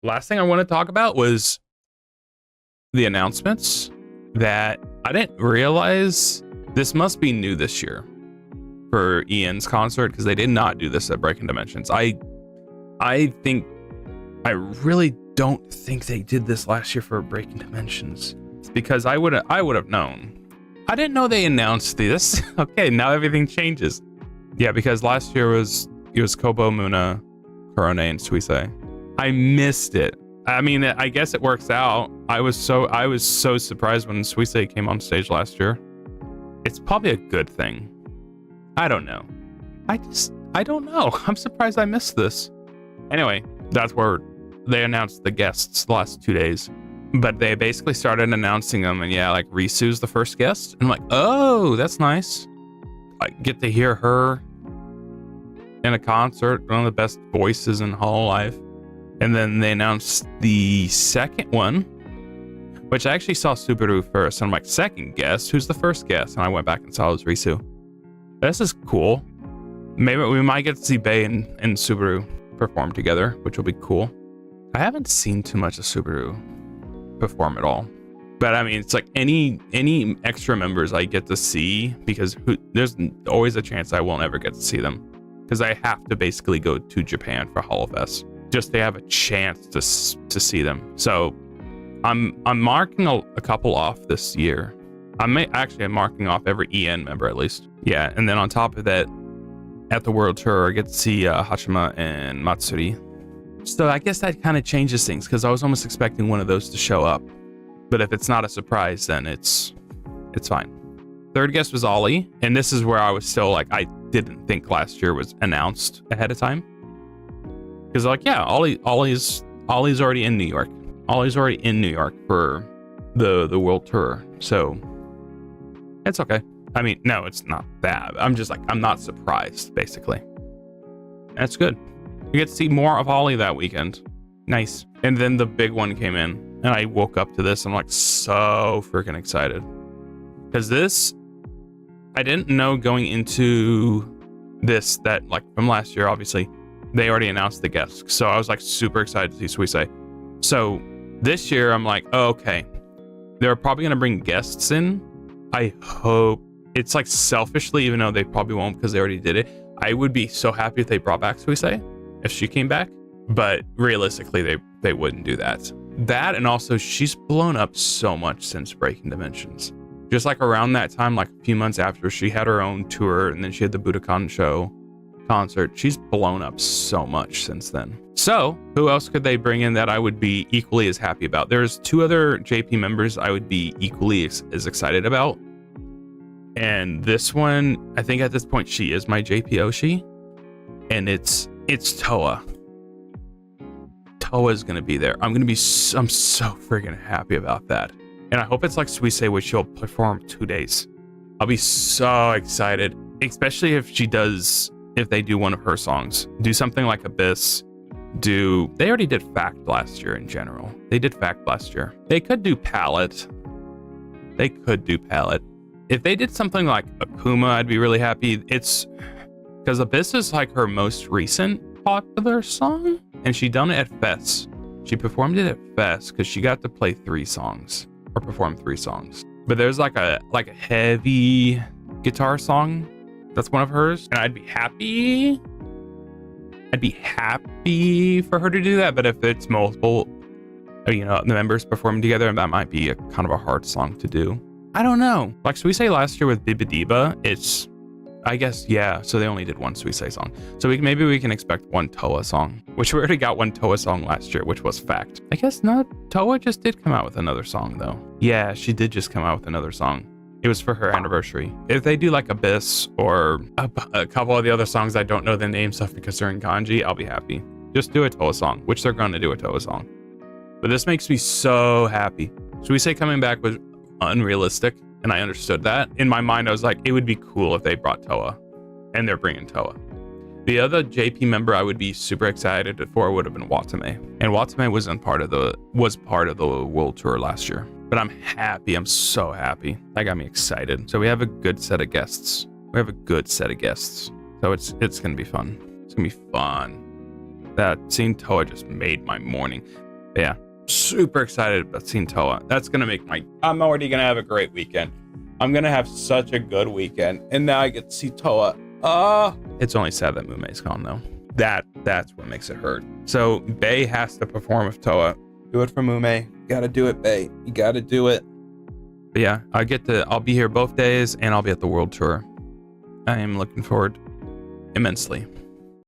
Last thing I want to talk about was the announcements that I didn't realize this must be new this year for Ian's concert, because they did not do this at Breaking Dimensions. I really don't think they did this last year for Breaking Dimensions. It's because I would have known. I didn't know they announced this. Okay, now everything changes. Yeah, because last year it was Kobo, Muna, Korone, and Suisei. I missed it. I mean, I guess it works out. I was so surprised when Suisei came on stage last year. It's probably a good thing. I don't know. I don't know. I'm surprised I missed this. Anyway, that's where they announced the guests the last 2 days. But they basically started announcing them, and yeah, like Risu's the first guest. And I'm like, oh, that's nice. I get to hear her in a concert, one of the best voices in Hololive. And then they announced the second one, which I actually saw Subaru first. And I'm like, second guest? Who's the first guest? And I went back and saw it was Risu. This is cool. Maybe we might get to see Bae and Subaru perform together, which will be cool. I haven't seen too much of Subaru perform at all. But I mean, it's like any extra members I get to see, because there's always a chance I won't ever get to see them, because I have to basically go to Japan for HoloFest just to have a chance to see them. So I'm marking a couple off this year. I'm marking off every EN member at least. Yeah, and then on top of that, at the World Tour, I get to see Hachima and Matsuri. So I guess that kind of changes things, because I was almost expecting one of those to show up. But if it's not a surprise, then it's fine. Third guest was Ollie, and this is where I was still like, I didn't think last year was announced ahead of time. Because like, yeah, Ollie's already in New York. Ollie's already in New York for the World Tour. So it's okay. I mean, no, it's not bad. I'm just like, I'm not surprised, basically. That's good. We get to see more of Ollie that weekend. Nice. And then the big one came in, and I woke up to this. I'm like so freaking excited. Because this, I didn't know going into this that, like, from last year, obviously, they already announced the guests. So I was like super excited to see Suisei. So this year, I'm like, oh, okay, they're probably going to bring guests in. I hope. It's like selfishly, even though they probably won't because they already did it, I would be so happy if they brought back Suisei, if she came back. But realistically, they wouldn't do that. That, and also she's blown up so much since Breaking Dimensions. Just like around that time, like a few months after, she had her own tour, and then she had the Budokan show concert. She's blown up so much since then. So who else could they bring in that I would be equally as happy about? There's two other JP members I would be equally as excited about. And this one, I think at this point, she is my JP Oshi. And it's Toa. Toa is going to be there. I'm so freaking happy about that. And I hope it's like Suisei, which she'll perform 2 days. I'll be so excited, especially if they do one of her songs. Do something like Abyss. They already did Fact last year in general. They did Fact last year. They could do Palette. If they did something like Akuma, I'd be really happy. It's because Abyss is like her most recent popular song, and she done it at Fest. She performed it at Fest because she got to play 3 songs or perform 3 songs. But there's like a heavy guitar song that's one of hers, and I'd be happy for her to do that. But if it's multiple, the members performing together, that might be a kind of a hard song to do. I don't know. Like Suisei last year with Bibadiba, it's, I guess, yeah. So they only did one Suisei song. So maybe we can expect one Toa song, which we already got one Toa song last year, which was Fact. I guess not. Toa just did come out with another song though. Yeah, she did just come out with another song. It was for her anniversary. If they do like Abyss or a couple of the other songs, I don't know the names of because they're in kanji, I'll be happy. Just do a Toa song, which they're going to do a Toa song. But this makes me so happy. Suisei coming back was unrealistic, and I understood that. In my mind, I was like, it would be cool if they brought Toa, and they're bringing Toa. The other JP member I would be super excited for would have been Watame, and Watame was part of the World Tour last year. But I'm happy. I'm so happy. That got me excited. So we have a good set of guests. So it's gonna be fun. It's gonna be fun. That seeing Toa just made my morning. But yeah, super excited about seeing Toa. That's gonna make I'm already gonna have a great weekend. I'm gonna have such a good weekend, and now I get to see Toa. It's only sad that Mumei's gone though. That's what makes it hurt. So Bae has to perform with Toa. Do it for Mumei. You gotta do it, Bae. You gotta do it. But yeah, I'll be here both days, and I'll be at the world tour. I am looking forward immensely.